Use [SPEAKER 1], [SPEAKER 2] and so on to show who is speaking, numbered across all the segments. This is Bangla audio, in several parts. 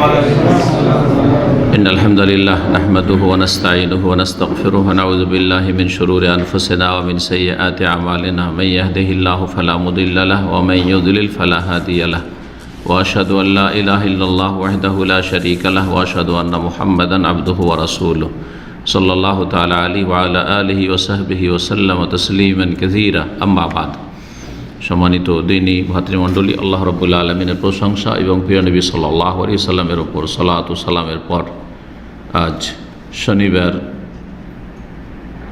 [SPEAKER 1] إن الحمد لله نحمده ونستعينه ونستغفره ونعوذ بالله من شرور أنفسنا ومن سيئات أعمالنا من يهده الله فلا مضل له ومن يضلل فلا هادي له وأشهد أن لا إله إلا الله وحده لا شريك له وأشهد أن محمدا عبده ورسوله صلى الله تعالى عليه وعلى آله وصحبه وسلم تسليما كثيرا أما بعد সম্মানিত দিনী ভাতৃমণ্ডলী, আল্লাহ রাব্বুল আলামিনের প্রশংসা এবং প্রিয় নবী সাল্লাল্লাহু আলাইহি সাল্লামের উপর সালাত ও সালামের পর আজ শনিবার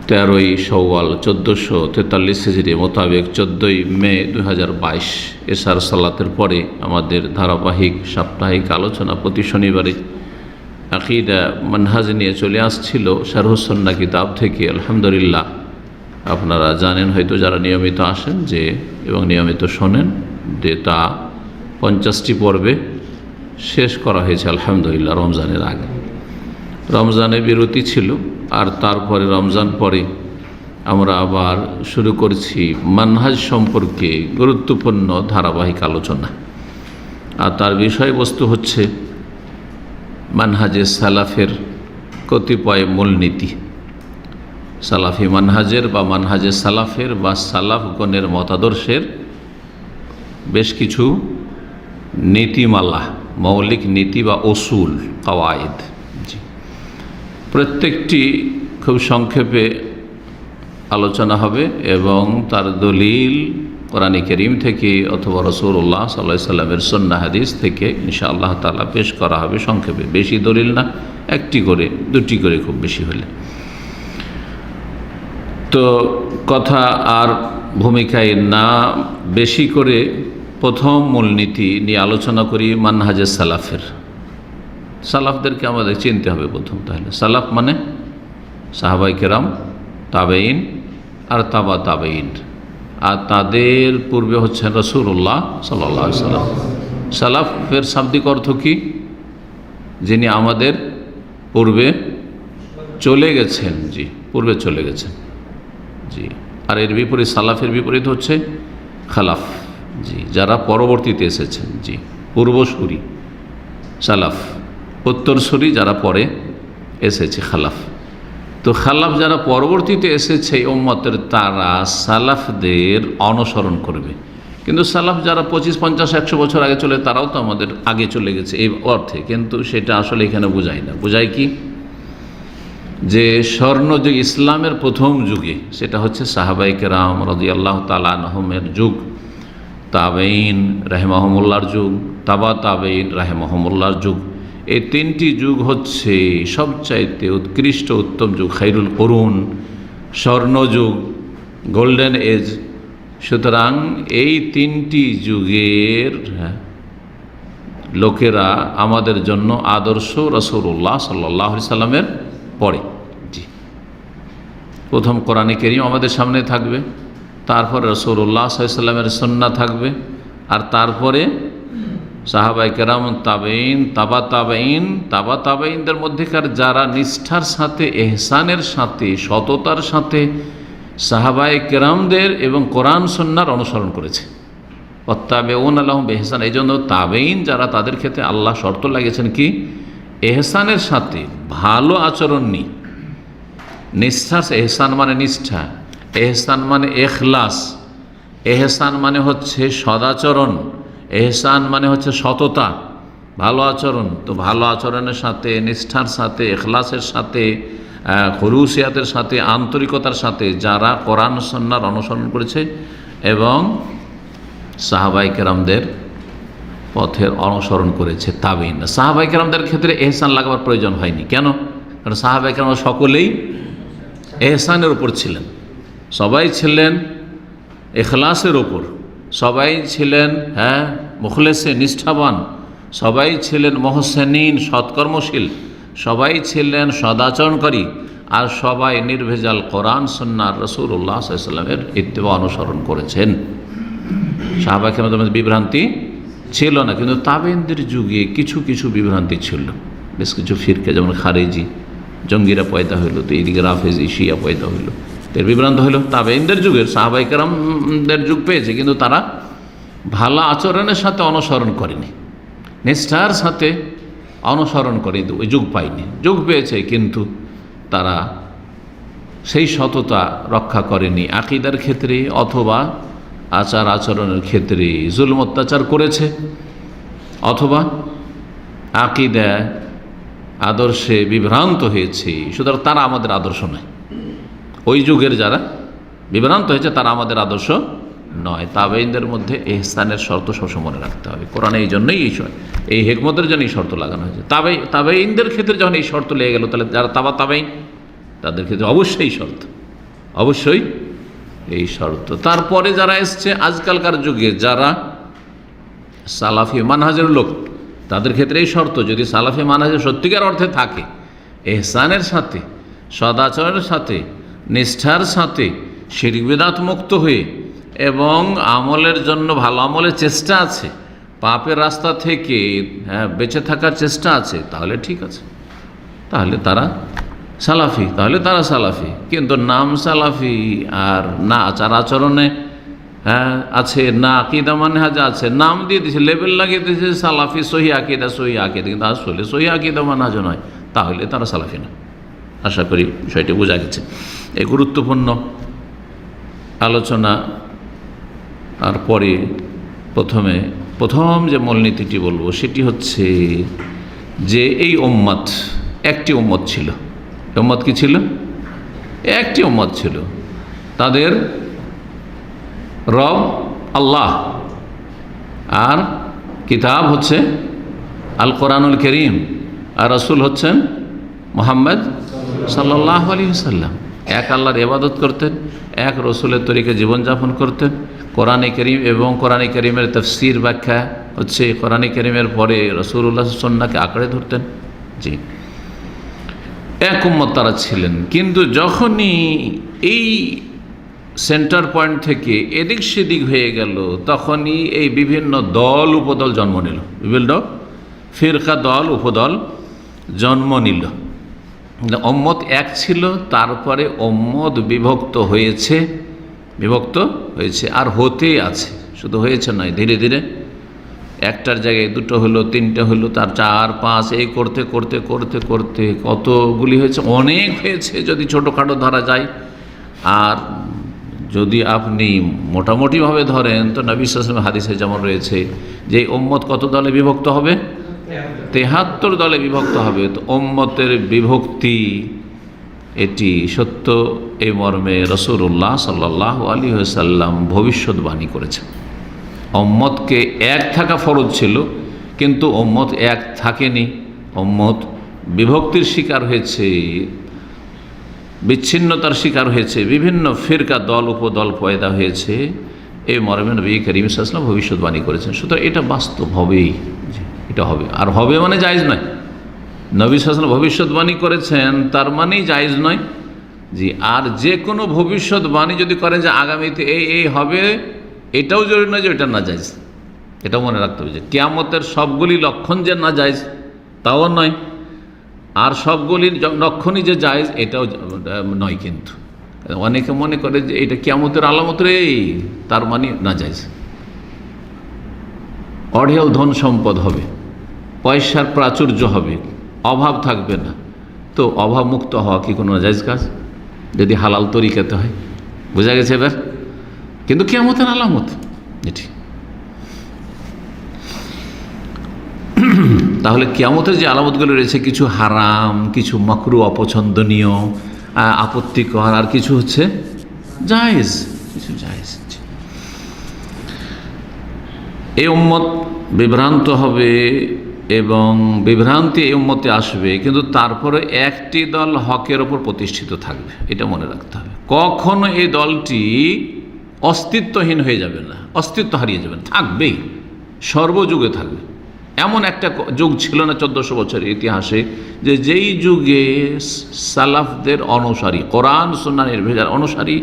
[SPEAKER 1] 13ই শাওয়াল 1443 হিজরি মোতাবেক 14ই মে 2022 এশার সালাতের পরে আমাদের ধারাবাহিক সাপ্তাহিক আলোচনা প্রতি শনিবারে আকীদা মানহাজ নিয়ে চলে আসছিল শারহুস সুন্নাহ কিতাব থেকে। আলহামদুলিল্লাহ, আপনারা জানেন হয়তো যারা নিয়মিত আসেন যে এবং নিয়মিত শোনেন যে তা 50টি পর্বে শেষ করা হয়েছে আলহামদুলিল্লাহ রমজানের আগে। রমজানে বিরতি ছিল আর তারপরে রমজান পরে আমরা আবার শুরু করছি মানহাজ সম্পর্কে গুরুত্বপূর্ণ ধারাবাহিক আলোচনা। আর তার বিষয়বস্তু হচ্ছে মানহাজে সালাফের কতিপয় মূলনীতি। সালাফি মানহাজের বা মানহাজে সালাফের বা সালাফগণের মতাদর্শের বেশ কিছু নীতিমালা, মৌলিক নীতি বা উসুল কাওয়ায়েদ। প্রত্যেকটি খুব সংক্ষেপে আলোচনা হবে এবং তার দলিল কোরআন কারীম থেকে অথবা রাসূলুল্লাহ সাল্লাল্লাহু আলাইহি সাল্লামের সুন্নাহ হাদিস থেকে ইনশাআল্লাহ তাআলা পেশ করা হবে সংক্ষেপে। বেশি দলিল না, একটি করে দুটি করে খুব বেশি হলে। তো কথা আর ভূমিকায় না বেশি করে প্রথম মূলনীতি নিয়ে আলোচনা করি মানহাজে সালাফের। সালাফদেরকে আমাদের চিনতে হবে প্রথম। তাহলে সালাফ মানে সাহাবায়ে কেরাম, তাবেঈন আর তাবা তাবেঈন, আর তাদের পূর্বে হচ্ছেন রাসূলুল্লাহ সাল্লাল্লাহু আলাইহি সাল্লাম। সালাফের শাব্দিক অর্থ কি? যিনি আমাদের পূর্বে চলে গেছেন। জি, পূর্বে চলে গেছেন। জি, আর এর বিপরীত সালাফের বিপরীত হচ্ছে খালাফ। জি, যারা পরবর্তীতে এসেছেন। জি, পূর্বসূরি সালাফ, উত্তরসূরি যারা পরে এসেছে খালাফ। তো খালাফ যারা পরবর্তীতে এসেছে এই উম্মতের, তারা সালাফদের অনুসরণ করবে। কিন্তু সালাফ যারা 25, 50, 100 বছর আগে চলে, তারাও তো আমাদের আগে চলে গেছে এই অর্থে, কিন্তু সেটা আসলে এখানে বোঝায় না। বোঝায় কি? যে স্বর্ণযুগ ইসলামের প্রথম যুগে, সেটা হচ্ছে সাহাবায়ে কেরাম রাদিয়াল্লাহু তাআলা আনহুমের যুগ, তাবেঈন রাহিমাহুমুল্লাহর যুগ, তাবা তাবেঈন রাহিমাহুমুল্লাহর যুগ। এই তিনটি যুগ হচ্ছে সবচাইতে উৎকৃষ্ট উত্তম যুগ, খায়রুল কুরুন, স্বর্ণযুগ, গোল্ডেন এজ। সুতরাং এই তিনটি যুগের লোকেরা আমাদের জন্য আদর্শ রাসূলুল্লাহ সাল্লাল্লাহু আলাইহি সাল্লামের পরে। জি, প্রথম কোরআন কারীম আমাদের সামনে থাকবে, তারপরে রাসূলুল্লাহ সাল্লাল্লাহু আলাইহি সাল্লামের সুন্নাহ থাকবে, আর তারপরে সাহাবায়ে কেরাম, তাবেঈন, তাবা তাবেঈন। তাবা তাবেঈনদের মধ্যেকার যারা নিষ্ঠার সাথে, ইহসানের সাথে, সততার সাথে সাহাবায়ে কেরামদের এবং কোরআন সুন্নাহর অনুসরণ করেছে। ওয়াত্তাবিউনা লাহুম বিইহসান। এই জন্য তাবেঈন যারা, তাদের ক্ষেত্রে আল্লাহ শর্ত লাগিয়েছেন কি? এহসানের সাথে, ভালো আচরণ নিয়ে। নিষ্ঠার, এহসান মানে নিষ্ঠা, এহসান মানে এখলাস, এহসান মানে হচ্ছে সদাচরণ, এহসান মানে হচ্ছে সততা, ভালো আচরণ। তো ভালো আচরণের সাথে, নিষ্ঠার সাথে, এখলাসের সাথে, খুলুসিয়াতের সাথে, আন্তরিকতার সাথে যারা কোরআন সুন্নাহর অনুসরণ করেছে এবং সাহাবায়ে কেরামদের পথের অনুসরণ করেছে, তাবেঈন। সাহাবায়ে কেরামদের ক্ষেত্রে এহসান লাগাবার প্রয়োজন হয়নি। কেন? কারণ সাহাবায়ে কেরাম সকলেই এহসানের উপর ছিলেন, সবাই ছিলেন এখলাসের ওপর, সবাই ছিলেন মুখলেসে, নিষ্ঠাবান, সবাই ছিলেন মুহসিনিন, সৎকর্মশীল, সবাই ছিলেন সদাচরণকারী, আর সবাই নির্ভেজাল কোরআন সুন্নাহ রাসূলুল্লাহ সাল্লাল্লাহু আলাইহি ওয়াসাল্লামের ইত্তেবা অনুসরণ করেছেন। সাহাবায়ে কেরামদের মধ্যে বিভ্রান্তি ছিল না। কিন্তু তাবেঈনদের যুগে কিছু কিছু বিভ্রান্তি ছিল, বেশ কিছু ফিরকা, যেমন খারেজি জঙ্গিরা পয়দা হইল, তো এইদিকে রাফেজি শিয়া পয়দা হইল, এর বিভ্রান্ত হইল। তাবেঈনদের যুগের সাহাবায়ে কেরামদের যুগ পেয়েছে, কিন্তু তারা ভালো আচরণের সাথে অনুসরণ করেনি, নিষ্ঠার সাথে অনুসরণ করে, ওই যুগ পায়নি। যুগ পেয়েছে কিন্তু তারা সেই সততা রক্ষা করেনি আকীদার ক্ষেত্রে অথবা আচার আচরণের ক্ষেত্রে জুলম অত্যাচার করেছে, অথবা আকীদা আদর্শে বিভ্রান্ত হয়েছে। সুতরাং তারা আমাদের আদর্শ নয়। ওই যুগের যারা বিভ্রান্ত হয়েছে তারা আমাদের আদর্শ নয়। তাবেঈনদের মধ্যে ইহসানের শর্ত সবসময় মনে রাখতে হবে। কোরআনে এই জন্যই এই হিকমতের জন্য এই শর্ত লাগানো হয়েছে। তাবেঈনদের ক্ষেত্রে যখন এই শর্ত লেগে গেল, তাহলে যারা তাবেঈন তাদের ক্ষেত্রে অবশ্যই শর্ত, অবশ্যই এই শর্ত। তারপরে যারা এসছে আজকালকার যুগে, যারা সালাফি মানহাজের লোক, তাদের ক্ষেত্রে এই শর্ত, যদি সালাফি মানহাজের সত্যিকার অর্থে থাকে, ইহসানের সাথে, সদাচরণের সাথে, নিষ্ঠার সাথে, শিরক বিদআত মুক্ত হয়ে এবং আমলের জন্য ভালো আমলের চেষ্টা আছে, পাপের রাস্তা থেকে বেঁচে থাকার চেষ্টা আছে, তাহলে ঠিক আছে, তাহলে তারা সালাফি, কিন্তু নাম সালাফি আর না আচার আচরণে আছে, না আকীদা মানহাজ আছে, নাম দিয়ে দিয়েছে, লেবেল লাগিয়ে দিয়েছে সালাফি, সহি আকীদা, কিন্তু আসলে সহি আকীদা মানহাজ নয়, তাহলে তারা সালাফি না। আশা করি বিষয়টি বোঝা গেছে। এই গুরুত্বপূর্ণ আলোচনা আর পরে প্রথম যে মূলনীতিটি বলবো সেটি হচ্ছে যে এই উম্মত একটি উম্মত ছিল। উম্মত কি ছিল? একটি উম্মত ছিল। তাদের রব আল্লাহ, আর কিতাব হচ্ছে আল কোরআনুল কারীম, আর রাসূল হচ্ছেন মুহাম্মদ সাল্লাল্লাহু আলাইহি ওয়াসাল্লাম। এক আল্লাহর ইবাদত করতেন, এক রসুলের তরিকে জীবনযাপন করতেন। কোরআনে কারীম এবং কোরআনে কারীমের তাফসীর ব্যাখ্যা হচ্ছে কোরআনে কারীমের পরে রাসূলুল্লাহ সুন্নাহকে আঁকড়ে ধরতেন। জি, এক উম্মত তারা ছিলেন। কিন্তু যখনই এই সেন্টার পয়েন্ট থেকে এদিক সেদিক হয়ে গেল, তখনই এই বিভিন্ন দল উপদল জন্ম নিল, বিভিন্ন ফিরকা দল উপদল জন্ম নিল। উম্মত এক ছিল, তারপরে উম্মত বিভক্ত হয়েছে আর হতেই আছে, শুধু হয়েছে নয়, ধীরে ধীরে একটার জায়গায় দুটো হলো, তিনটে হলো, তার চার পাঁচ, এই করতে করতে করতে করতে কতগুলি হয়েছে, অনেক হয়েছে যদি ছোটোখাটো ধরা যায়। আর যদি আপনি মোটামুটিভাবে ধরেন তো নবী সাল্লাল্লাহু আলাইহি ওয়াসাল্লাম হাদিসে যেমন রয়েছে যে উম্মত কত দলে বিভক্ত হবে? ৭৩ দলে বিভক্ত হবে। তো উম্মতের বিভক্তি এটি সত্য, এই মর্মে রাসূলুল্লাহ সাল্লাল্লাহু আলাইহি ওয়াসাল্লাম ভবিষ্যৎবাণী করেছেন। উম্মতকে এক থাকা ফরজ ছিল, কিন্তু উম্মত এক থাকেনি, উম্মত বিভক্তির শিকার হয়েছে, বিচ্ছিন্নতার শিকার হয়েছে, বিভিন্ন ফিরকা দল উপদল পয়দা হয়েছে। এই মর্মে নবী করিম সাল্লাল্লাহু আলাইহি ওয়াসাল্লাম ভবিষ্যৎবাণী করেছেন। সুতরাং এটা বাস্তব হবেই, এটা হবে। আর হবে মানে জায়েজ নয়। নবী সাল্লাল্লাহু আলাইহি ওয়াসাল্লাম ভবিষ্যৎবাণী করেছেন, তার মানেই জায়েজ নয়। জি, আর যে কোনো ভবিষ্যৎবাণী যদি করেন যে আগামীতে এই হবে, এটাও জরুরি নয় যে এটা না জায়েজ। এটাও মনে রাখতে হবে যে কিয়ামতের সবগুলি লক্ষণ যে না জায়েজ তাও নয়, আর সবগুলি লক্ষণই যে জায়েজ এটাও নয়। কিন্তু অনেকে মনে করে যে এটা কিয়ামতের আলামত রে, তার মানে না জায়েজ। অঢেল ধন সম্পদ হবে, পয়সার প্রাচুর্য হবে, অভাব থাকবে না। তো অভাব মুক্ত হওয়া কি কোনো জায়েজ কাজ? যদি হালাল তরিকাতে হয়, বোঝা গেছে এবার? কিন্তু কিয়ামতের আলামত এটি। তাহলে কিয়ামতের যে আলামতগুলো রয়েছে, কিছু হারাম, কিছু মাকরু অপছন্দনীয়, আপত্তিকর, আর কিছু হচ্ছে জায়েজ, কিছু জায়েজ। এই উম্মত বিভ্রান্ত হবে এবং বিভ্রান্তি এই উম্মতে আসবে, কিন্তু তারপরে একটি দল হকের ওপর প্রতিষ্ঠিত থাকবে, এটা মনে রাখতে হবে। কখনো এই দলটি অস্তিত্বহীন হয়ে যাবে না, অস্তিত্ব হারিয়ে যাবে না, থাকবেই, সর্বযুগে থাকবে। এমন একটা যুগ ছিল না 1400 বছরের ইতিহাসে যে যেই যুগে সালাফদের অনুসারী, কোরআন সুন্নাহ নির্ভেজাল অনুসারী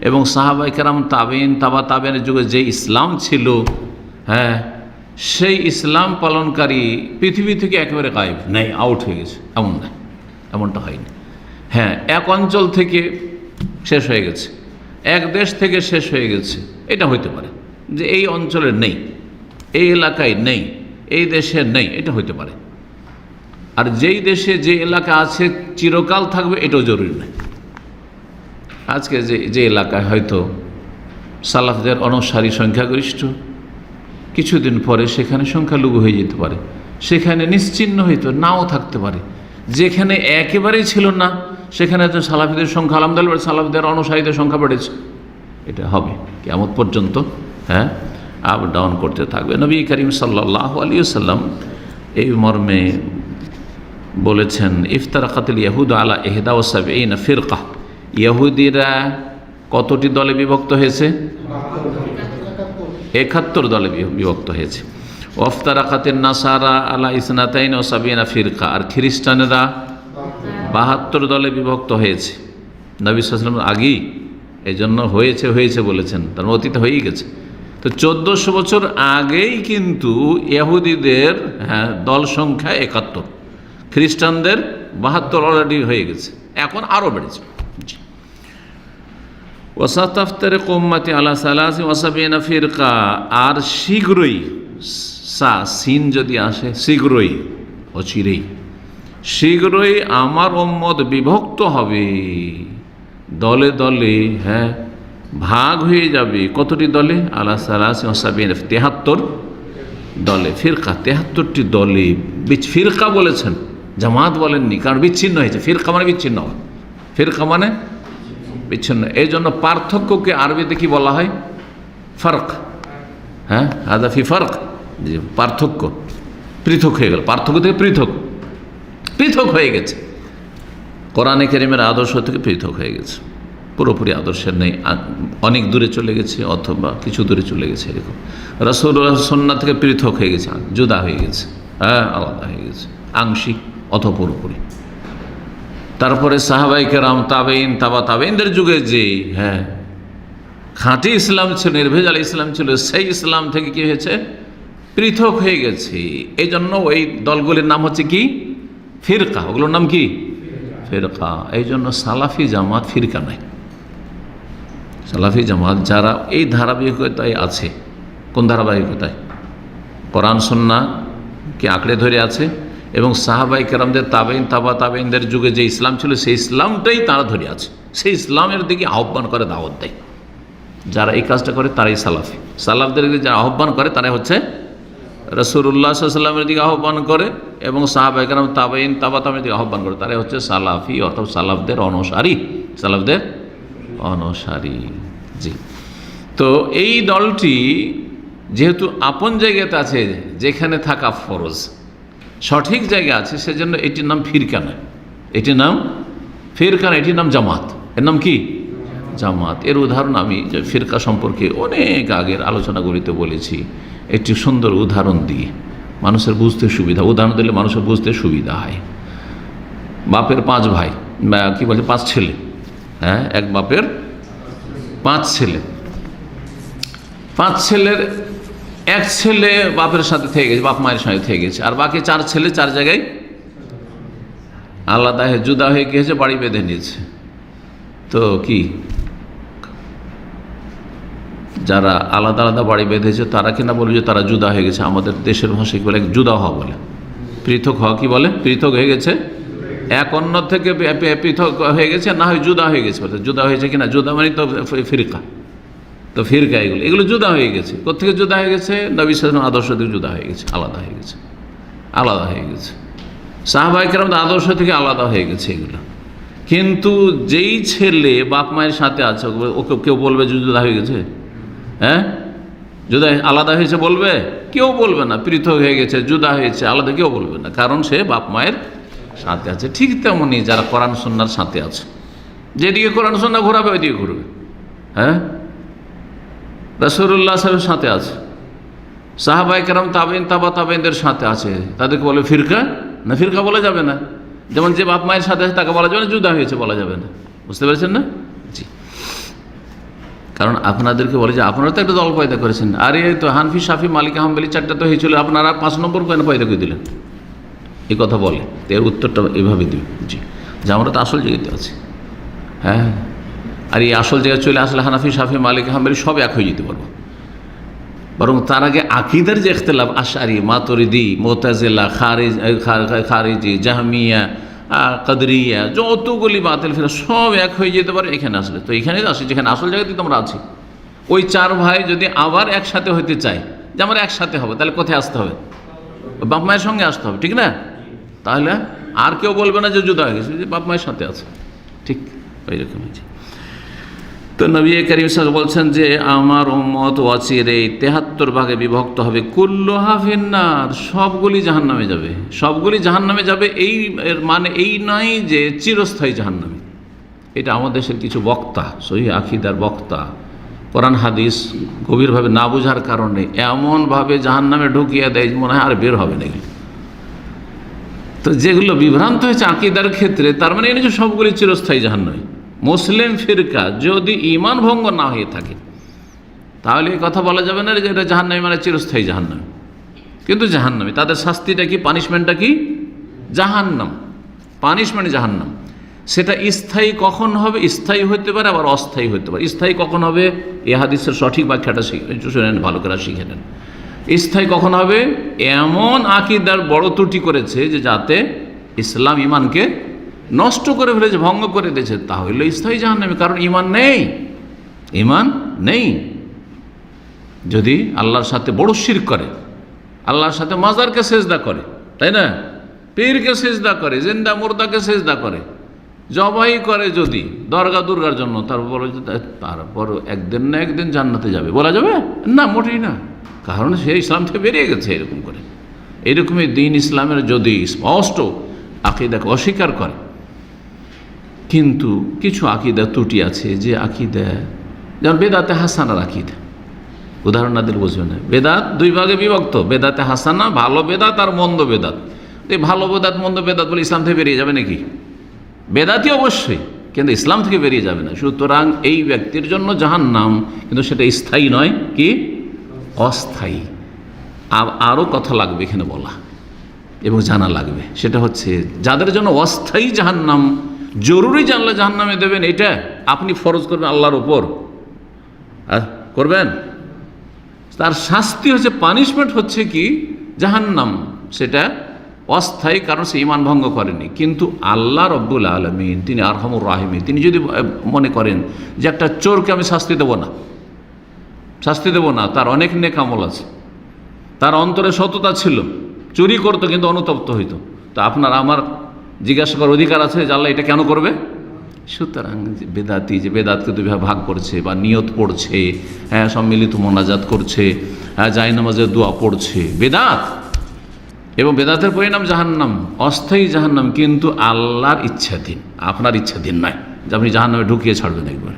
[SPEAKER 1] এবং সাহাবায়ে কেরাম, তাবেঈন, তাবেঈনের যুগে যে ইসলাম ছিল, সেই ইসলাম পালনকারী পৃথিবী থেকে একেবারে গায়েব, নেই, আউট হয়ে গেছে, এমন না, এমনটা হয়নি। এক অঞ্চল থেকে শেষ হয়ে গেছে, এক দেশ থেকে শেষ হয়ে গেছে, এটা হইতে পারে যে এই অঞ্চলে নেই, এই এলাকায় নেই, এই দেশে নেই, এটা হইতে পারে। আর যেই দেশে যে এলাকা আছে চিরকাল থাকবে এটাও জরুরি নয়। আজকে যে এলাকায় হয়তো সালাফদের অনুসারী সংখ্যাগরিষ্ঠ, কিছুদিন পরে সেখানে সংখ্যালঘু হয়ে যেতে পারে, সেখানে নিশ্চিহ্ন হইতো নাও থাকতে পারে। যেখানে একেবারেই ছিল না সেখানে তো সালাফিদের সংখ্যা আলহামদুলিল্লাহ সালাফদের অনুসারীদের সংখ্যা বেড়েছে। এটা হবে কিয়ামত পর্যন্ত, হ্যাঁ, আপ ডাউন করতে থাকবে। নবী করিম সাল্লাল্লাহু আলাইহি ওয়াসাল্লাম এই মর্মে বলেছেন, ইফতারাকাতিল ইয়াহুদ আলা 71 ফিরকা। ইহুদিরা কতটি দলে বিভক্ত হয়েছে? 71 দলে বিভক্ত হয়েছে। ওয়াফতারাকাতিন নাসারা আলা 72 ফিরকা। আর খ্রিস্টানেরা 72 দলে বিভক্ত হয়েছে। নবী সাল্লাল্লাহু আলাইহি ওয়াসাল্লাম আগেই এই জন্য হয়েছে বলেছেন, তার অতীত হয়েই গেছে। তো 1400 বছর আগেই কিন্তু ইহুদিদের দল সংখ্যা 71, খ্রিস্টানদের 72 অলরেডি হয়ে গেছে, এখন আরও বেড়েছে। ওয়াসাতাফতারিকু উম্মতি আলা 73 ফিরকা। আর শীঘ্রই, সিন যদি আসে, শীঘ্রই, অচিরেই, শীঘ্রই আমার উম্মত বিভক্ত হবে দলে দলে, হ্যাঁ, ভাগ হয়ে যাবে। কতটি দলে? আলা 73 দলে। ফিরকা 73টি দলে। ফিরকা বলেছেন, জামাত বলেননি, কারণ বিচ্ছিন্ন হয়েছে। ফিরকা মানে বিচ্ছিন্ন, ফিরকা মানে বিচ্ছিন্ন। এই জন্য পার্থক্যকে আরবিতে কি বলা হয়? ফারক। হ্যাঁ, হাদা ফি ফারক, যে পার্থক্য, পৃথক হয়ে গেল, পার্থক্য থেকে পৃথক হয়ে গেছে। কোরআনে কারীমের আদর্শ থেকে পৃথক হয়ে গেছে, পুরোপুরি আদর্শের নেই, অনেক দূরে চলে গেছে অথবা কিছু দূরে চলে গেছে। এরকম রাসূলুল্লাহ সুন্নাহ থেকে পৃথক হয়ে গেছে, জুদা হয়ে গেছে, হ্যাঁ, আলাদা হয়ে গেছে, আংশিক অথবা পুরোপুরি। তারপরে সাহাবায়ে কেরাম, তাবেঈন, তাবেঈনদের যুগে যে, হ্যাঁ, খাঁটি ইসলাম ছিল, নির্ভেজাল ইসলাম ছিল, সেই ইসলাম থেকে কি হয়েছে? পৃথক হয়ে গেছে। এই জন্য ওই দলগুলির নাম হচ্ছে কি? ফিরকা। ওগুলোর নাম কি? ফিরকা। এই জন্য সালাফি জামাত ফিরকা নাই। সালাফি জামাত যারা এই ধারাবাহিকতায় আছে, কোন ধারাবাহিকতায়? কোরআন সুন্নাহকে আঁকড়ে ধরে আছে এবং সাহাবায়ে কেরামদের, তাবেঈন, তাবেঈনদের যুগে যে ইসলাম ছিল সেই ইসলামটাই তারা ধরে আছে, সেই ইসলামের দিকে আহ্বান করে, দাওয়াত দেয়। যারা এই কাজটা করে তারাই সালাফি। সালাফদের দিকে যারা আহ্বান করে তারাই হচ্ছে রাসূলুল্লাহ সাল্লাল্লাহু আলাইহি ওয়াসাল্লামের দিকে আহ্বান করে এবং সাহাবায়ে কেরাম, তাবেঈন, তাবেঈনদের দিকে আহ্বান করে, তারাই হচ্ছে সালাফি, অর্থাৎ সালাফদের অনুসারী, সালাফদের অনুসারী। জি। তো এই দলটি যেহেতু আপন জায়গাতে আছে, যেখানে থাকা ফরজ, সঠিক জায়গা আছে, সেজন্য এটির নাম ফিরকা নয়, এটির নাম ফিরকা নয়, এটির নাম জামাত। এর নাম কি? জামাত। এর উদাহরণ আমি ফিরকা সম্পর্কে অনেক আগের আলোচনাগুলিতে বলেছি। একটি সুন্দর উদাহরণ দিয়ে মানুষের বুঝতে সুবিধা, উদাহরণ দিলে মানুষের বুঝতে সুবিধা হয়। বাপের 5 ভাই, কি বলছে, 5 ছেলে, হ্যাঁ, এক বাপের 5 ছেলে। 5 ছেলের এক ছেলে বাপের সাথে থেকে গেছে, বাপ মায়ের সাথে থেকে গেছে, আর বাকি 4 ছেলে 4 জায়গায় আলাদা হয়ে জুদা হয়ে গিয়েছে, বাড়ি বেঁধে নিয়েছে। তো কি, যারা আলাদা আলাদা বাড়ি বেঁধেছে তারা কিনা বলে যে তারা জুদা হয়ে গেছে? আমাদের দেশের ভাষায় বলে জুদা হওয়া বলে, পৃথক হওয়া কি বলে? পৃথক হয়ে গেছে, এক অন্য থেকে পৃথক হয়ে গেছে, না হয় জুদা হয়ে গেছে। জুদা হয়েছে কিনা? জুদা মানে তো ফিরকা, তো ফিরকা এগুলো জুদা হয়ে গেছে। কোথেকে জুদা হয়ে গেছে? নবী সাল্লাল্লাহু আলাইহি ওয়াসাল্লাম আদর্শ থেকে জুদা হয়ে গেছে, আলাদা হয়ে গেছে, আলাদা হয়ে গেছে। সাহাবায়ে কেরামদের আদর্শ থেকে আলাদা হয়ে গেছে এগুলো। কিন্তু যেই ছেলে বাপ মায়ের সাথে আছে, ওকে কেউ বলবে জুদা হয়ে গেছে? হ্যাঁ, জুদা আলাদা হয়েছে বলবে? কেউ বলবে না। পৃথক হয়ে গেছে, জুদা হয়েছে, আলাদা কেউ বলবে না, কারণ সে বাপ মায়ের সাথে আছে। ঠিক তেমনি যারা কোরআন সুন্নাহর সাথে আছে, যেদিকে কোরআন সুন্নাহ ঘোরাবে ওইদিকে ঘুরবে। হ্যাঁ, রাসূলুল্লাহ সাল্লাল্লাহু আলাইহি ওয়াসাল্লামের সাথে আছে, সাহাবায়ে কেরাম, তাবেঈন, তাবেঈনদের সাথে আছে, তাদেরকে বলে ফিরকা? না, ফিরকা বলা যাবে না। যেমন যে বাপ মায়ের সাথে আছে তাকে বলা যাবে না, জুদা হয়েছে বলা যাবে না। বুঝতে পেরেছেন না? জি। কারণ আপনাদেরকে বলে যে আপনারা তো একটা দল পয়দা করেছেন, আরে তো হানফি, শাফি, মালিকি, হাম্বলি 4টা তো হয়েছিল, আপনারা 5 নম্বর কেন পয়দা করে দিলেন? এই কথা বলে। এর উত্তরটা এভাবে দিই, জি, যে আমরা তো আসল জায়গাতে আছি। হ্যাঁ, আর এই আসল জায়গায় চলে আসলে হানাফি, শাফি, মালিকি, হাম্বলি সব এক হয়ে যেতে পারবো। বরং তার আগে আকীদার যে ইখতিলাফ, আশআরী, মাতুরিদি, মুতাজিলা, খারিজি, জাহমিয়া, কাদরিয়া, যতগুলি বাতিল ফিরা সব এক হয়ে যেতে পারে এখানে আসলে। তো এখানে আসি, যেখানে আসল জায়গাতেই তোমরা আছি। ওই চার ভাই যদি আবার একসাথে হতে চায় যে আমরা একসাথে হবে, তাহলে কোথায় আসতে হবে? বাপ মায়ের সঙ্গে আসতে হবে, ঠিক না? তাহলে আর কেউ বলবে না যে জুদা হয়ে গেছে, যে বাপ মায়ের সাথে আছে, ঠিক ওই রকম হয়েছে। তো নবী করিম সাল্লাল্লাহু আলাইহি ওয়াসাল্লাম বলছেন যে আমার উম্মত অচিরে 73 ভাগে বিভক্ত হবে, কুল্লুহা ফিন্নার, সবগুলি জাহান্নামে যাবে, সবগুলি জাহান্নামে যাবে। এই এর মানে এই নয় যে চিরস্থায়ী জাহান্নামে। এটা আমাদের দেশের কিছু বক্তা, সহিহ আকীদার বক্তা, কোরআন হাদিস গভীরভাবে না বোঝার কারণে এমনভাবে জাহান্নামে ঢুকিয়ে দেয় মনে হয় আর বের হবে নাকি। তো যেগুলো বিভ্রান্ত হয়েছে আকীদার ক্ষেত্রে, তার মানে এই যে সবগুলি চিরস্থায়ী জাহান্নামে। মুসলিম ফিরকা যদি ঈমান ভঙ্গ না হয়ে থাকে তাহলে এই কথা বলা যাবে না যে এটা জাহান্নামী মানে চিরস্থায়ী জাহান্নামী। কিন্তু জাহান্নামী, তাদের শাস্তিটা কি, পানিশমেন্টটা কি? জাহান্নাম, পানিশমেন্ট জাহান্নাম। সেটা স্থায়ী কখন হবে? স্থায়ী হতে পারে, আবার অস্থায়ী হতে পারে। স্থায়ী কখন হবে? এই হাদিসের সঠিক ব্যাখ্যাটা শুনেন, ভালো করে শিখে নেন। স্থায়ী কখন হবে? এমন আকীদার বড় ত্রুটি করেছে যে যাতে ইসলাম ইমানকে নষ্ট করে ফেলেছে, ভঙ্গ করে দিয়েছে, তাহলে স্থায়ী জাহান্নামে। কারণ ইমান নেই, ইমান নেই। যদি আল্লাহর সাথে বড় শিরক করে, আল্লাহর সাথে মাজারকে সেজদা করে, তাই না, পীরকে সেজদা করে, জিন্দা মুর্দাকে সেজদা করে, জবাই করে যদি দরগা দুর্গার জন্য, তারপর একদিন না একদিন জান্নাতে যাবে বলা যাবে না? মোটেই না। কারণ সে ইসলাম থেকে বেরিয়ে গেছে। এরকম করে, এইরকমই দিন ইসলামের যদি স্পষ্ট আকীদাকে অস্বীকার করে, কিন্তু কিছু আকীদা ত্রুটি আছে, যে আকীদা যেমন বেদাতে হাসানার আকীদা, উদাহরণ না দিলে বুঝবে না। বেদাত দুই ভাগে বিভক্ত, বেদাতে হাসানা, ভালো বেদাত আর মন্দ বেদাত। এই ভালো বেদাত মন্দ বেদাত বলে ইসলাম থেকে বেরিয়ে যাবে নাকি? বেদাতই অবশ্যই, কিন্তু ইসলাম থেকে বেরিয়ে যাবে না। সুতরাং এই ব্যক্তির জন্য জাহান্নাম, কিন্তু সেটা স্থায়ী নয়, কি অস্থায়ী। আরও কথা লাগবে এখানে বলা এবং জানা লাগবে। সেটা হচ্ছে যাদের জন্য অস্থায়ী জাহান্নাম, জরুরি জানলে জাহান্নামে দেবেন, এটা আপনি ফরজ করবেন আল্লাহর ওপর, করবেন। তার শাস্তি হচ্ছে, পানিশমেন্ট হচ্ছে কি জাহান্নাম। সেটা অস্থায়ী, কারণ সে ঈমান ভঙ্গ করেনি। কিন্তু আল্লাহ রব্বুল আলামিন, তিনি আরহামুর রাহিমিন, তিনি যদি মনে করেন যে একটা চোরকে আমি শাস্তি দেব না, শাস্তি দেব না, তার অনেক নেক আমল আছে, তার অন্তরে সততা ছিল, চুরি করতো কিন্তু অনুতপ্ত হইতো, তো আপনার আমার জিজ্ঞাসা করার অধিকার আছে যে আল্লাহ এটা কেন করবে? সুতরাং বেদাতি যে বেদাতকে দুইভাবে ভাগ করছে, বা নিয়ত পড়ছে, হ্যাঁ, সম্মিলিত মোনাজাত করছে, হ্যাঁ, জায়নামাজের দোয়া পড়ছে, বেদাত, এবং বেদাতের পরিণাম জাহান্নাম, অস্থায়ী জাহান্নাম, কিন্তু আল্লাহর ইচ্ছাধীন, আপনার ইচ্ছাধীন নয় যে আপনি জাহান্নামে ঢুকিয়ে ছাড়বেন একবার।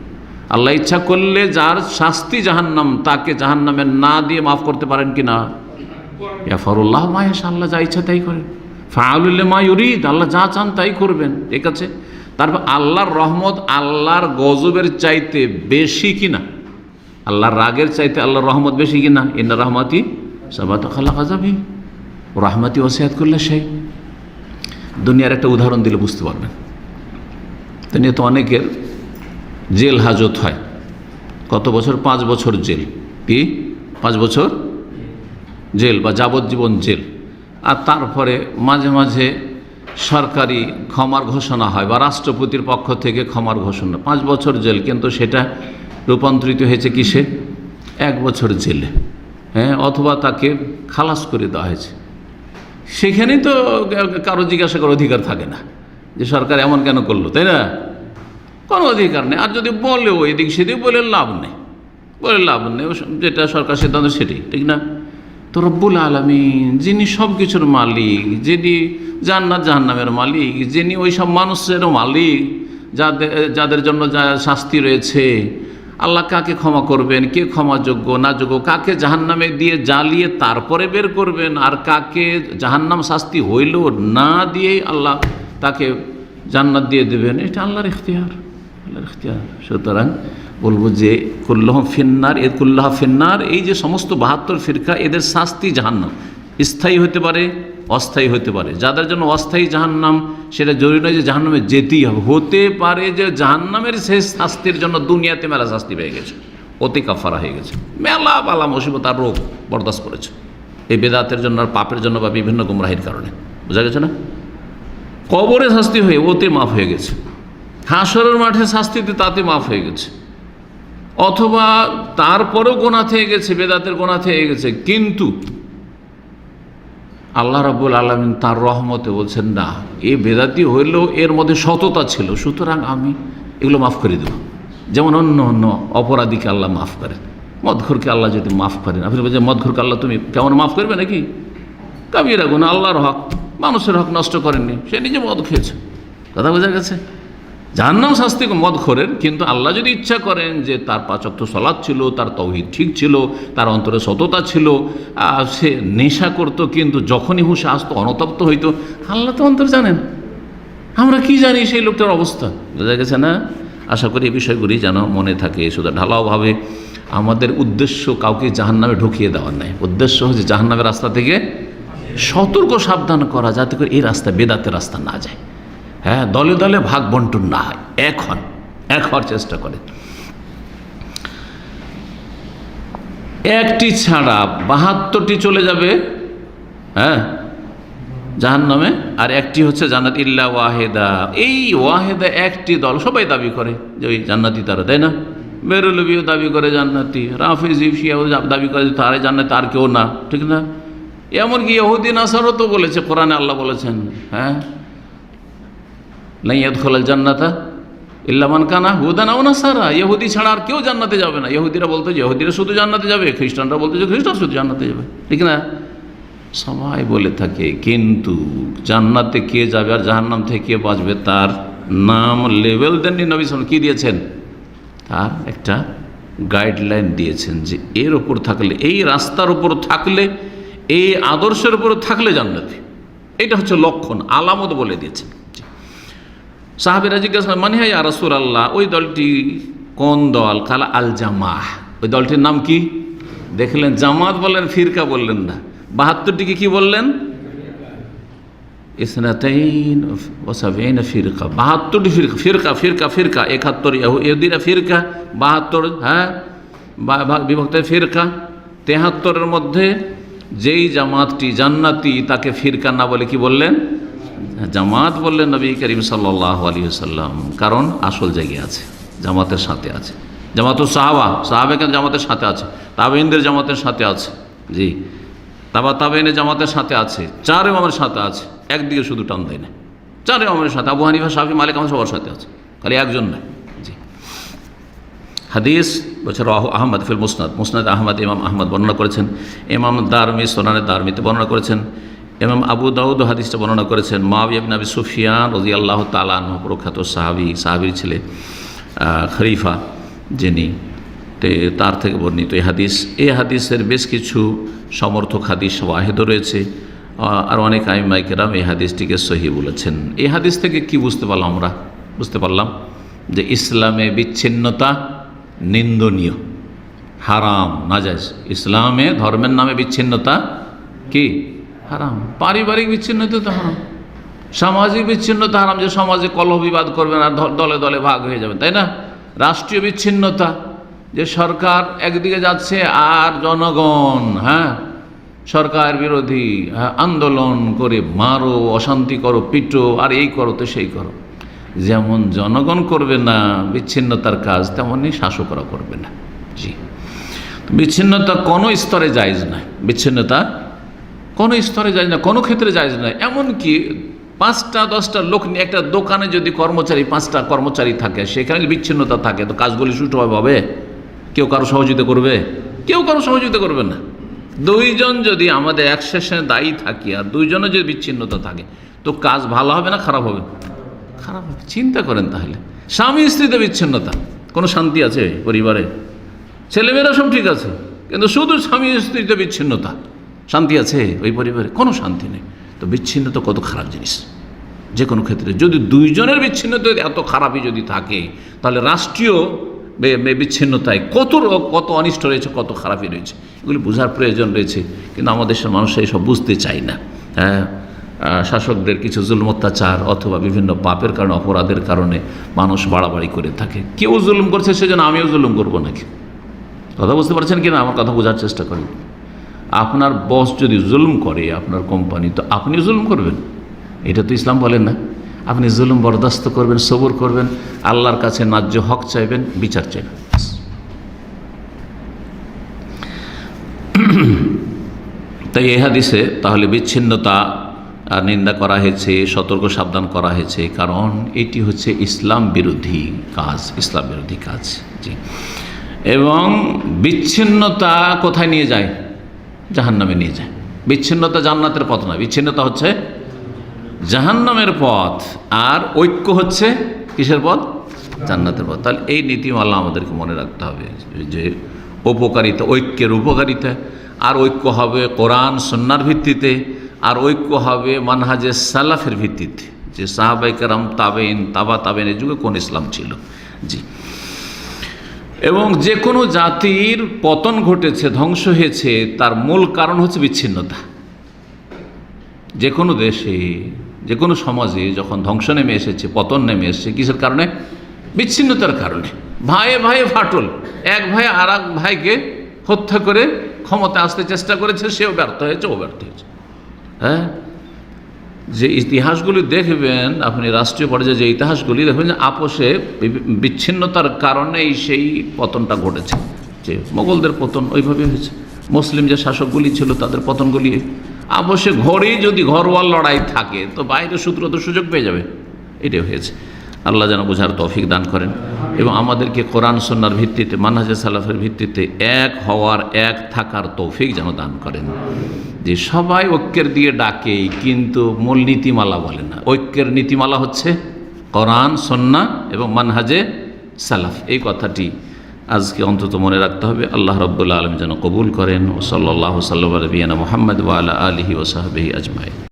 [SPEAKER 1] আল্লাহ ইচ্ছা করলে যার শাস্তি জাহান্নাম, তাকে জাহান্নামে না দিয়ে মাফ করতে পারেন কি না? ইয়াফারুল্লাহ মা ইয়াশা, আল্লাহ যা ইচ্ছা তাই করেন। ফাআলুল লিমা ইউরিদ, আল্লাহ যা চান তাই করবেন, ঠিক আছে। তারপর আল্লাহর রহমত আল্লাহর গজবের চাইতে বেশি কিনা, আল্লাহর রাগের চাইতে আল্লাহর রহমত বেশি কিনা? ইন্না রাহমাতি সাবাতা খালা গাযাবি, রাহমাতি ওয়াসিআত কুল্লা শাই। দুনিয়ার একটা উদাহরণ দিলে বুঝতে পারবেন। তিনি তো অনেকের জেল হাজত হয়, কত বছর? 5 বছর জেল, কি 5 বছর জেল বা যাবজ্জীবন জেল। আর তারপরে মাঝে মাঝে সরকারি ক্ষমার ঘোষণা হয়, বা রাষ্ট্রপতির পক্ষ থেকে ক্ষমার ঘোষণা, 5 বছর জেল, কিন্তু সেটা রূপান্তরিত হয়েছে কিসে? 1 বছর জেলে, হ্যাঁ, অথবা তাকে খালাস করে দেওয়া হয়েছে। সেখানেই তো কারো জিজ্ঞাসা করার অধিকার থাকে না যে সরকার এমন কেন করলো, তাই না? কোনো অধিকার নেই। আর যদি বলেও এদিক সেদিক, বলে লাভ নেই, বলে লাভ নেই, যেটা সরকার সিদ্ধান্ত সেটাই, ঠিক না? তো রব্বুল আলামিন, যিনি সব কিছুর মালিক, যিনি জান্নাত জাহান্নামের মালিক, যিনি ওই সব মানুষেরও মালিক যাদের জন্য যা শাস্তি রয়েছে, আল্লাহ কাকে ক্ষমা করবেন, কে ক্ষমাযোগ্য না যোগ্য, কাকে জাহান্নামে দিয়ে জ্বালিয়ে তারপরে বের করবেন, আর কাকে জাহান্নাম শাস্তি হইল না দিয়েই আল্লাহ তাকে জান্নাত দিয়ে দেবেন, এটা আল্লাহর ইখতিয়ার, আল্লাহর ইখতিয়ার। সুতরাং বলবো যে কুল্লুহুম ফিন্নার, এ কুল্লাহা ফিন্নার, এই যে সমস্ত 72 ফিরকা, এদের শাস্তি জাহান্নাম, স্থায়ী হতে পারে, অস্থায়ী হতে পারে। যাদের জন্য অস্থায়ী জাহান্নাম, সেটা জরুরি নয় যে জাহান্নামে যেতেই হবে, হতে পারে যে জাহান্নামের শেষ শাস্তির জন্য দুনিয়াতে মেলা শাস্তি পেয়ে গেছে, ওতে কাফারা হয়ে গেছে। মেলা বালা মুসিবত আর রোগ বরদাস্ত করেছে এই বেদাতের জন্য আর পাপের জন্য বা বিভিন্ন গুমরাহির কারণে। বোঝা গেছে না? কবরে শাস্তি হয়ে ওতে মাফ হয়ে গেছে, হাসরের মাঠে শাস্তিতে তাতে মাফ হয়ে গেছে, অথবা তারপরেও গোনা থেকে গেছে, বেদাতের গোনা থেকে গেছে, কিন্তু আল্লাহ রাব্বুল আলামিন তার রহমতে বলছেন না, এই বেদাতি হইলেও এর মধ্যে সততা ছিল, সুতরাং আমি এগুলো মাফ করে দেব। যেমন অন্য অন্য অপরাধীকে আল্লাহ মাফ করেন, মদখোরকে আল্লাহ যদি মাফ করেন, আপনি বলছেন মদখোরকে আল্লাহ তুমি কেমন মাফ করবে নাকি? কাবিরা গুনাহ, আল্লাহর হক, মানুষের হক নষ্ট করেননি, সে নিজে মদ খেয়েছে। কথা বোঝা গেছে? জাহান্নাম শাস্তি মদখোরের, কিন্তু আল্লাহ যদি ইচ্ছা করেন যে তার 5 ওয়াক্ত সালাত ছিল, তার তাওহীদ ঠিক ছিল, তার অন্তরে সততা ছিল, সে নেশা করতো কিন্তু যখনই হুঁশে আসতো অনতপ্ত হইতো, আল্লাহ তো অন্তর জানেন, আমরা কি জানি সেই লোকটার অবস্থা। বোঝা গেছে না? আশা করি এই বিষয়গুলি যেন মনে থাকে। শুধু ঢালাওভাবে আমাদের উদ্দেশ্য কাউকে জাহান্নামে ঢুকিয়ে দেওয়ার নাই, উদ্দেশ্য হচ্ছে জাহান্নামের রাস্তা থেকে সতর্ক সাবধান করা, যাতে করে এই রাস্তা বেদাতের রাস্তা না যায়। হ্যাঁ, দলে দলে ভাগ বন্টন না হয়, এক হওয়ার চেষ্টা করে। একটি ছাড়া 72টি চলে যাবে হ্যাঁ জাহান্নামে, আর একটি হচ্ছে জান্নাত। ইল্লা ওয়াহেদা, এই ওয়াহেদা একটি দল, সবাই দাবি করে যে ওই জান্নাতি তারা, তাই না? বেরলবিও দাবি করে জান্নাতি, রাফিজি শিয়াও দাবি করে তারাই জান্নাতি, আর কেউ না, ঠিক না? এমনকি ইহুদি নাসারও তো বলেছে, কোরআনে আল্লাহ বলেছেন, হ্যাঁ, লা ইয়াদখুলুল জান্নাতা ইল্লা মান কানা হুদান আও নাসারা, ইহুদি ছাড়া আর কেউ জান্নাতে যাবে না। ইহুদিরা বলতো যে ইহুদিরা শুধু জান্নাতে যাবে, খ্রিস্টানরা বলতো যে খ্রিস্টান শুধু জান্নাতে যাবে, ঠিক না? সবাই বলে থাকে, কিন্তু জান্নাতে কে যাবে আর জাহান্নাম থেকে কে বাঁচবে তার নাম লেভেল দেননি নবী সাল্লাল্লাহু আলাইহি ওয়াসাল্লাম। কি দিয়েছেন? তার একটা গাইডলাইন দিয়েছেন যে এর ওপর থাকলে, এই রাস্তার উপর থাকলে, এই আদর্শের উপর থাকলে জান্নাতি। এটা হচ্ছে লক্ষণ, আলামত বলে দিয়েছেন। সাহাবীরা জিজ্ঞাসা করেন, মানে হ্যাঁ ইয়া রাসূলুল্লাহ, ওই দলটি কোন দল? কালা আল জামাহ। ওই দলটির নাম কি? দেখলেন, জামাত বললেন, ফিরকা বললেন না। 72টিকে কি বললেন? ইসনাতাইন ওয়া সাবঈনা ফিরকা, 72টি ফিরকা। ফিরকা ফিরকা 71, ইহুদিরা ফিরকা 72, হ্যাঁ, বিভক্ত ফিরকা 73-এর মধ্যে যেই জামাতটি জান্নাতি তাকে ফিরকা না বলে কি বললেন? জামাত বললেন নবী করিম সাল্লাল্লাহু আলাইহি ওয়াসাল্লাম, কারণ আসল জায়গায় আছে, জামাতের সাথে আছে। জামাতুস সাহাবাকে জামাতের সাথে আছে, তাবেঈনদের জামাতের সাথে আছে, জি, তাবেঈনের জামাতের সাথে আছে, 4 ইমামের সাথে আছে, একদিকে শুধু টান দেয় না, 4 ইমামের সাথে, আবু হানিফা, শাফি, মালিক, আহমদ সবার সাথে আছে, খালি একজন নয়। জি, হাদিস বলছে রাহু আহমদ ফিল মুসনাদ আহমদ, ইমাম আহমদ বর্ণনা করেছেন, ইমাম দারমি সুনানে দারমিতে বর্ণনা করেছেন, ইমাম আবু দাউদ হাদিসটা বর্ণনা করেছেন। মুআবিয়া ইবনে আবি সুফিয়ান রাদিয়াল্লাহু তাআলা আনহু, প্রখ্যাত সাহাবীর ছেলে, খলিফা যিনি, তার থেকে বর্ণিত এই হাদিসের বেশ কিছু সমর্থক হাদিস ওয়াহিদও রয়েছে, আর অনেক আইম্মায়ে কেরাম এই হাদিসটিকে সহিহ বলেছেন। এই হাদিস থেকে কি বুঝতে পারলাম আমরা? বুঝতে পারলাম যে ইসলামে বিচ্ছিন্নতা নিন্দনীয়, হারাম, নাজায়েজ। ইসলামে ধর্মের নামে বিচ্ছিন্নতা কি? হারাম। পারিবারিক বিচ্ছিন্নতা তো হারাম, সামাজিক বিচ্ছিন্নতা হারাম, যে সমাজে কলহ বিবাদ করবেন আর দলে দলে ভাগ হয়ে যাবেন, তাই না? রাষ্ট্রীয় বিচ্ছিন্নতা, যে সরকার একদিকে যাচ্ছে আর জনগণ, হ্যাঁ, সরকার বিরোধী আন্দোলন করে মারো, অশান্তি করো, পিটো, আর এই করো তো সেই করো। যেমন জনগণ করবে না বিচ্ছিন্নতার কাজ, তেমনই শাসকরা করবে না। জি, বিচ্ছিন্নতা কোনো স্তরে জায়েজ নয়, বিচ্ছিন্নতা কোনো স্তরে জায়েজ না, কোনো ক্ষেত্রে জায়েজ নয়। এমনকি 5টা-10টা লোক নিয়ে একটা দোকানে যদি 5টা কর্মচারী থাকে, সেখানে বিচ্ছিন্নতা থাকে, তো কাজগুলি সুষ্ঠুভাবে হবে? কেউ কারো সহযোগিতা করবে? কেউ কারো সহযোগিতা করবে না। 2 জন যদি আমাদের এক সেশনে দায়ী থাকি আর 2 জনের যদি বিচ্ছিন্নতা থাকে, তো কাজ ভালো হবে না খারাপ হবে? খারাপ হবে। চিন্তা করেন তাহলে, স্বামী স্ত্রীতে বিচ্ছিন্নতা, কোনো শান্তি আছে পরিবারে? ছেলেমেয়েরা সব ঠিক আছে, কিন্তু শুধু স্বামী স্ত্রীতে বিচ্ছিন্নতা, শান্তি আছে ওই পরিবারে? কোনো শান্তি নেই। তো বিচ্ছিন্নতা কত খারাপ জিনিস। যে কোনো ক্ষেত্রে যদি 2 জনের বিচ্ছিন্নতা এত খারাপই যদি থাকে, তাহলে রাষ্ট্রীয় বিচ্ছিন্নতায় কত অনিষ্ট রয়েছে, কত খারাপই রয়েছে, এগুলি বোঝার প্রয়োজন রয়েছে। কিন্তু আমাদের দেশের মানুষ এইসব বুঝতে চায় না। হ্যাঁ, শাসকদের কিছু জুলুম অত্যাচার অথবা বিভিন্ন পাপের কারণে, অপরাধের কারণে মানুষ বাড়াবাড়ি করে থাকে। কেউ জুলুম করছে সেজন্য আমিও জুলুম করবো নাকি? কথা বুঝতে পারছেন কি না? আমার কথা বোঝার চেষ্টা করেন। আপনার বস যদি জুলুম করে আপনার কোম্পানি, তো আপনিও জুলুম করবেন? এটা তো ইসলাম বলেন না। আপনি জুলুম বরদাস্ত করবেন, সবর করবেন, আল্লাহর কাছে ন্যায্য হক চাইবেন, বিচার চাইবেন। তাই এই হাদিসে তাহলে বিচ্ছিন্নতা নিন্দা করা হয়েছে, সতর্ক সাবধান করা হয়েছে, কারণ এটি হচ্ছে ইসলাম বিরোধী কাজ, ইসলাম বিরোধী কাজ। জি। এবং বিচ্ছিন্নতা কোথায় নিয়ে যায়? জাহান্নামে নিয়ে যায়। বিচ্ছিন্নতা জান্নাতের পথ নয়, বিচ্ছিন্নতা হচ্ছে জাহান্নামের পথ, আর ঐক্য হচ্ছে কিসের পথ? জান্নাতের পথ। তাহলে এই নীতিমালা আমাদেরকে মনে রাখতে হবে যে উপকারিতা, ঐক্যের উপকারিতা, আর ঐক্য হবে কোরআন সুন্নাহর ভিত্তিতে, আর ঐক্য হবে মানহাজে সালাফের ভিত্তিতে, যে সাহাবায়ে কেরাম, তাবেইন, তাবেইনের যুগে কোন ইসলাম ছিল। জি। এবং যে কোনো জাতির পতন ঘটেছে, ধ্বংস হয়েছে, তার মূল কারণ হচ্ছে বিচ্ছিন্নতা। যে কোনো দেশে, যে কোনো সমাজে যখন ধ্বংস নেমে এসেছে, পতন নেমে এসেছে, কিসের কারণে? বিচ্ছিন্নতার কারণে। ভাইয়ে ভাইয়ে ফাটল, এক ভাই আর এক ভাইকে হত্যা করে ক্ষমতা আসতে চেষ্টা করেছে, সেও ব্যর্থ হয়েছে, ও ব্যর্থ হয়েছে। হ্যাঁ, যে ইতিহাসগুলি দেখবেন আপনি, রাষ্ট্রীয় পর্যায়ে যে ইতিহাসগুলি দেখবেন, যে আপোষে বিচ্ছিন্নতার কারণেই সেই পতনটা ঘটেছে। যে মোগলদের পতন ওইভাবে হয়েছে, মুসলিম যে শাসকগুলি ছিল তাদের পতনগুলি আপোষে, ঘরেই যদি ঘরওয়াল লড়াই থাকে তো বাইরের সূত্র তো সুযোগ পেয়ে যাবে। এটাই হয়েছে। আল্লাহ যেন বোঝার তৌফিক দান করেন এবং আমাদেরকে কোরআন সুন্নাহর ভিত্তিতে, মানহাজে সালাফের ভিত্তিতে এক হওয়ার, এক থাকার তৌফিক যেন দান করেন। যে সবাই ঐক্যের দিয়ে ডাকে, কিন্তু মূল নীতিমালা বলে না। ঐক্যের নীতিমালা হচ্ছে কোরআন সুন্নাহ এবং মানহাজে সালাফ। এই কথাটি আজকে অন্তত মনে রাখতে হবে। আল্লাহ রাব্বুল আলামিন যেন কবুল করেন। ও সাল্লাল্লাহু সাল্লাম আলা নবিয়িনা মুহাম্মদ ওয়া আলা আলিহি ওয়া সাহবিহি আজমাইন।